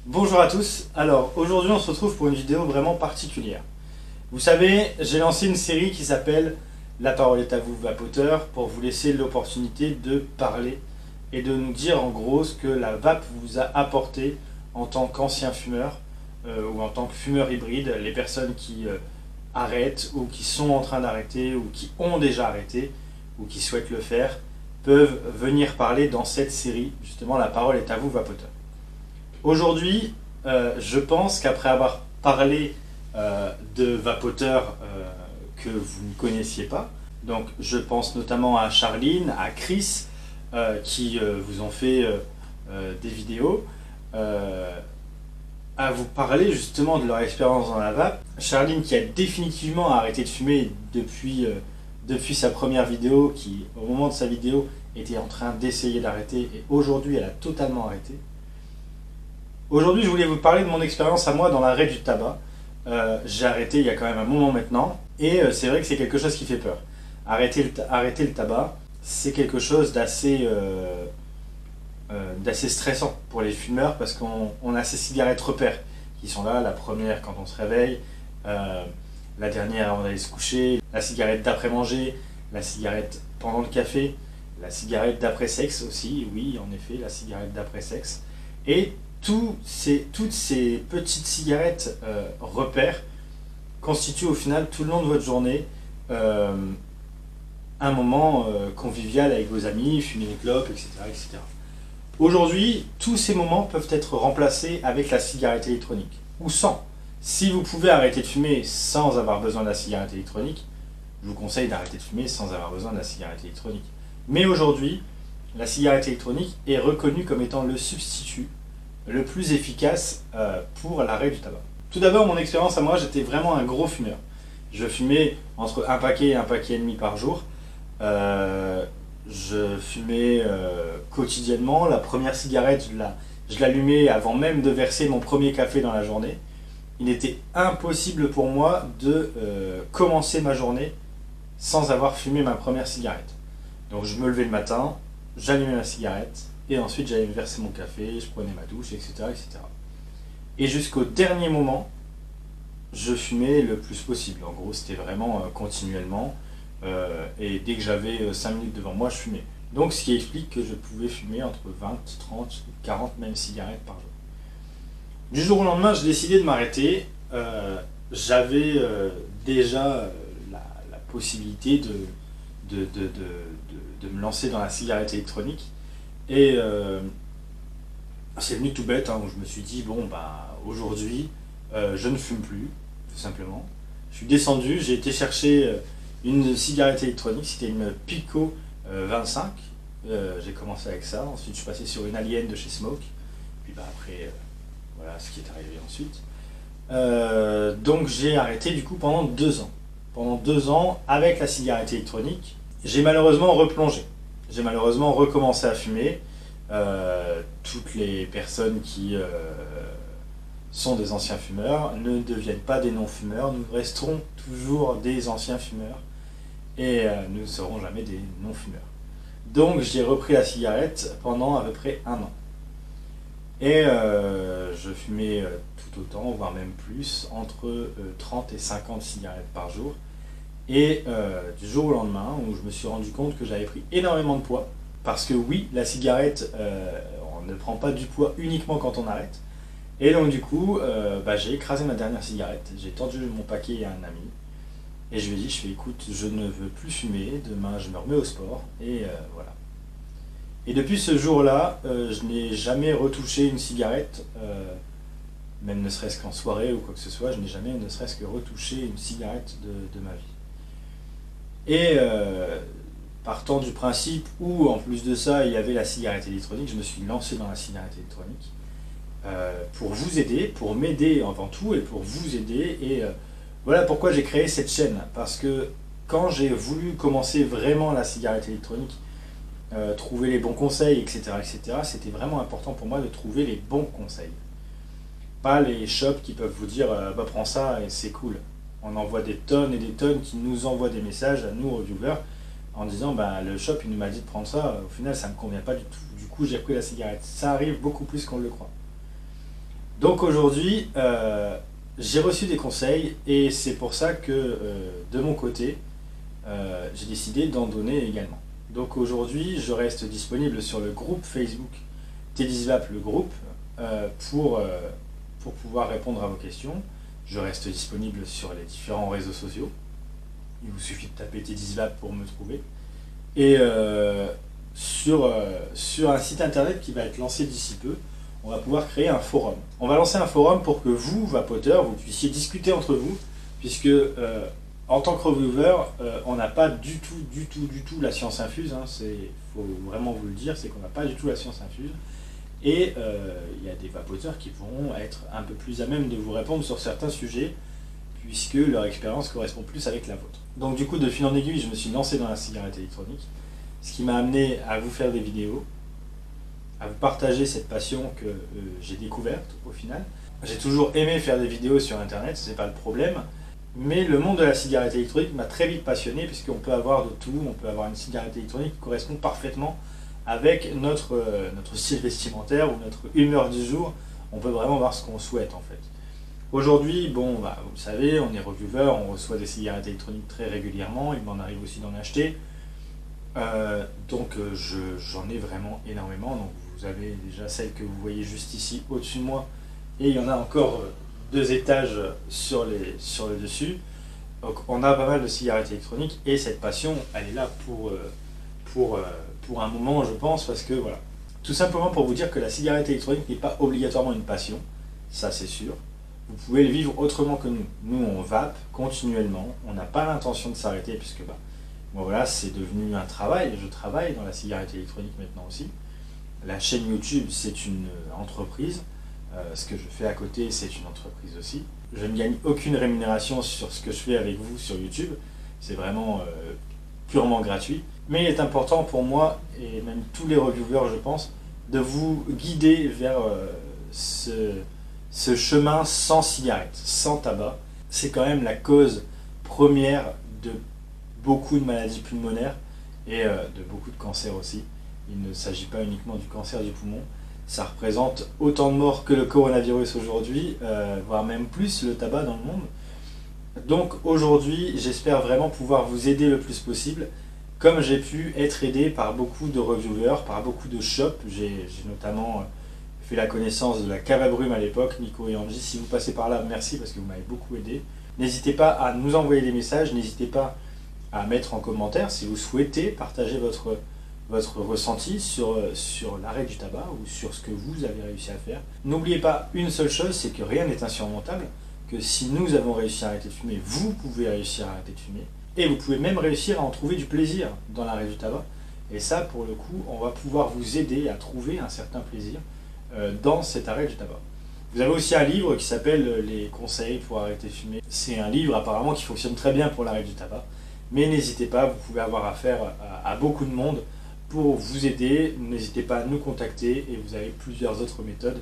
Bonjour à tous, alors aujourd'hui on se retrouve pour une vidéo vraiment particulière. Vous savez, j'ai lancé une série qui s'appelle La parole est à vous vapoteur pour vous laisser l'opportunité de parler et de nous dire en gros ce que la vape vous a apporté en tant qu'ancien fumeur ou en tant que fumeur hybride, les personnes qui arrêtent ou qui sont en train d'arrêter ou qui ont déjà arrêté ou qui souhaitent le faire peuvent venir parler dans cette série, justement La parole est à vous vapoteur. Aujourd'hui, je pense qu'après avoir parlé de vapoteurs que vous ne connaissiez pas, donc je pense notamment à Charline, à Chris, qui vous ont fait des vidéos, à vous parler justement de leur expérience dans la vape. Charline qui a définitivement arrêté de fumer depuis sa première vidéo, qui au moment de sa vidéo était en train d'essayer d'arrêter, et aujourd'hui elle a totalement arrêté. Aujourd'hui je voulais vous parler de mon expérience à moi dans l'arrêt du tabac. J'ai arrêté il y a quand même un moment maintenant, et c'est vrai que c'est quelque chose qui fait peur. Arrêter le tabac, c'est quelque chose d'assez stressant pour les fumeurs, parce qu'on a ces cigarettes repères qui sont là, la première quand on se réveille, la dernière avant d'aller se coucher, la cigarette d'après-manger, la cigarette pendant le café, la cigarette d'après-sexe aussi, oui en effet, la cigarette d'après-sexe, et toutes ces petites cigarettes repères constituent au final tout le long de votre journée un moment convivial avec vos amis, fumer une clope, etc., etc. Aujourd'hui, tous ces moments peuvent être remplacés avec la cigarette électronique, ou sans. Si vous pouvez arrêter de fumer sans avoir besoin de la cigarette électronique, je vous conseille d'arrêter de fumer sans avoir besoin de la cigarette électronique. Mais aujourd'hui, la cigarette électronique est reconnue comme étant le substitut le plus efficace pour l'arrêt du tabac. Tout d'abord, mon expérience à moi, j'étais vraiment un gros fumeur. Je fumais entre un paquet et un paquet et demi par jour. Je fumais quotidiennement. La première cigarette, je l'allumais avant même de verser mon premier café dans la journée. Il était impossible pour moi de commencer ma journée sans avoir fumé ma première cigarette. Donc je me levais le matin, j'allumais ma cigarette, et ensuite j'allais me verser mon café, je prenais ma douche, etc. etc. Et jusqu'au dernier moment, je fumais le plus possible. En gros, c'était vraiment continuellement. Et dès que j'avais 5 minutes devant moi, je fumais. Donc ce qui explique que je pouvais fumer entre 20, 30, 40 même cigarettes par jour. Du jour au lendemain, j'ai décidé de m'arrêter. J'avais déjà la possibilité de me lancer dans la cigarette électronique. Et c'est venu tout bête, hein, où je me suis dit, bon, bah, aujourd'hui, je ne fume plus, tout simplement. Je suis descendu, j'ai été chercher une cigarette électronique, c'était une Pico 25. J'ai commencé avec ça, ensuite je suis passé sur une Alien de chez Smoke, puis bah, après, voilà ce qui est arrivé ensuite. Donc j'ai arrêté du coup pendant 2 ans. Pendant 2 ans, avec la cigarette électronique, j'ai malheureusement replongé. J'ai malheureusement recommencé à fumer. Toutes les personnes qui sont des anciens fumeurs ne deviennent pas des non-fumeurs. Nous resterons toujours des anciens fumeurs et nous ne serons jamais des non-fumeurs. Donc j'ai repris la cigarette pendant à peu près 1 an. Et je fumais tout autant, voire même plus, entre 30 et 50 cigarettes par jour. Et du jour au lendemain, où je me suis rendu compte que j'avais pris énormément de poids, parce que oui, la cigarette, on ne prend pas du poids uniquement quand on arrête. Et donc du coup, j'ai écrasé ma dernière cigarette, j'ai tendu mon paquet à un ami, et je lui ai dit, écoute, je ne veux plus fumer, demain je me remets au sport, et voilà. Et depuis ce jour-là, je n'ai jamais retouché une cigarette, même ne serait-ce qu'en soirée ou quoi que ce soit, je n'ai jamais ne serait-ce que retouché une cigarette de ma vie. Et partant du principe où, en plus de ça, il y avait la cigarette électronique, je me suis lancé dans la cigarette électronique pour vous aider, pour m'aider avant tout et pour vous aider. Et voilà pourquoi j'ai créé cette chaîne. Parce que quand j'ai voulu commencer vraiment la cigarette électronique, trouver les bons conseils, etc., etc. C'était vraiment important pour moi de trouver les bons conseils. Pas les shops qui peuvent vous dire bah, prends ça et c'est cool. On envoie des tonnes et des tonnes qui nous envoient des messages à nous, reviewers, en disant bah, le shop il nous m'a dit de prendre ça, au final ça ne me convient pas du tout. Du coup j'ai pris la cigarette. Ça arrive beaucoup plus qu'on le croit. Donc aujourd'hui, j'ai reçu des conseils et c'est pour ça que de mon côté, j'ai décidé d'en donner également. Donc aujourd'hui, je reste disponible sur le groupe Facebook TEDxVap, le groupe, pour pouvoir répondre à vos questions. Je reste disponible sur les différents réseaux sociaux. Il vous suffit de taper TEDxVap pour me trouver. Et sur un site internet qui va être lancé d'ici peu, on va pouvoir créer un forum. On va lancer un forum pour que vous, vapoteurs, vous puissiez discuter entre vous, puisque en tant que reviewer, on n'a pas du tout la science infuse. Il faut vraiment vous le dire, c'est qu'on n'a pas du tout la science infuse. Et il y a des vapoteurs qui pourront être un peu plus à même de vous répondre sur certains sujets, puisque leur expérience correspond plus avec la vôtre. Donc du coup, de fil en aiguille, je me suis lancé dans la cigarette électronique, ce qui m'a amené à vous faire des vidéos, à vous partager cette passion que j'ai découverte au final. J'ai toujours aimé faire des vidéos sur internet, c'est pas le problème, mais le monde de la cigarette électronique m'a très vite passionné, puisqu'on peut avoir de tout, on peut avoir une cigarette électronique qui correspond parfaitement avec notre style vestimentaire ou notre humeur du jour. On peut vraiment voir ce qu'on souhaite en fait. Aujourd'hui, bon, bah, vous le savez, on est reviewer, on reçoit des cigarettes électroniques très régulièrement, il m'en arrive aussi d'en acheter. Donc j'en ai vraiment énormément. Donc vous avez déjà celle que vous voyez juste ici au-dessus de moi, et il y en a encore 2 étages sur le dessus. Donc on a pas mal de cigarettes électroniques, et cette passion elle est là pour un moment, je pense, parce que voilà, tout simplement pour vous dire que la cigarette électronique n'est pas obligatoirement une passion, ça c'est sûr. Vous pouvez le vivre autrement que nous. Nous on vape continuellement, on n'a pas l'intention de s'arrêter, puisque bah, bon, voilà, c'est devenu un travail, je travaille dans la cigarette électronique maintenant aussi. La chaîne YouTube, c'est une entreprise. Ce que je fais à côté, c'est une entreprise aussi. Je ne gagne aucune rémunération sur ce que je fais avec vous sur YouTube. C'est vraiment purement gratuit. Mais il est important pour moi, et même tous les reviewers, je pense, de vous guider vers ce chemin sans cigarette, sans tabac. C'est quand même la cause première de beaucoup de maladies pulmonaires et de beaucoup de cancers aussi. Il ne s'agit pas uniquement du cancer du poumon. Ça représente autant de morts que le coronavirus aujourd'hui, voire même plus le tabac dans le monde. Donc aujourd'hui, j'espère vraiment pouvoir vous aider le plus possible, comme j'ai pu être aidé par beaucoup de reviewers, par beaucoup de shops. J'ai notamment fait la connaissance de la Cave à Brume à l'époque, Nico et Angie. Si vous passez par là, merci parce que vous m'avez beaucoup aidé. N'hésitez pas à nous envoyer des messages, n'hésitez pas à mettre en commentaire si vous souhaitez partager votre ressenti sur l'arrêt du tabac ou sur ce que vous avez réussi à faire. N'oubliez pas une seule chose, c'est que rien n'est insurmontable, que si nous avons réussi à arrêter de fumer, vous pouvez réussir à arrêter de fumer, et vous pouvez même réussir à en trouver du plaisir dans l'arrêt du tabac. Et ça, pour le coup, on va pouvoir vous aider à trouver un certain plaisir dans cet arrêt du tabac. Vous avez aussi un livre qui s'appelle « Les conseils pour arrêter de fumer ». C'est un livre apparemment qui fonctionne très bien pour l'arrêt du tabac. Mais n'hésitez pas, vous pouvez avoir affaire à beaucoup de monde pour vous aider. N'hésitez pas à nous contacter, et vous avez plusieurs autres méthodes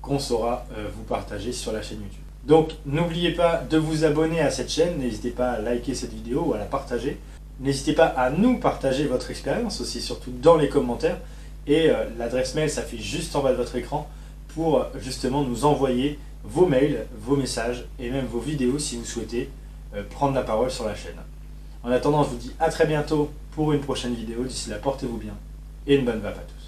qu'on saura vous partager sur la chaîne YouTube. Donc n'oubliez pas de vous abonner à cette chaîne, n'hésitez pas à liker cette vidéo ou à la partager. N'hésitez pas à nous partager votre expérience aussi, surtout dans les commentaires. Et l'adresse mail s'affiche juste en bas de votre écran pour justement nous envoyer vos mails, vos messages et même vos vidéos si vous souhaitez prendre la parole sur la chaîne. En attendant, je vous dis à très bientôt pour une prochaine vidéo. D'ici là, portez-vous bien et une bonne vape à tous.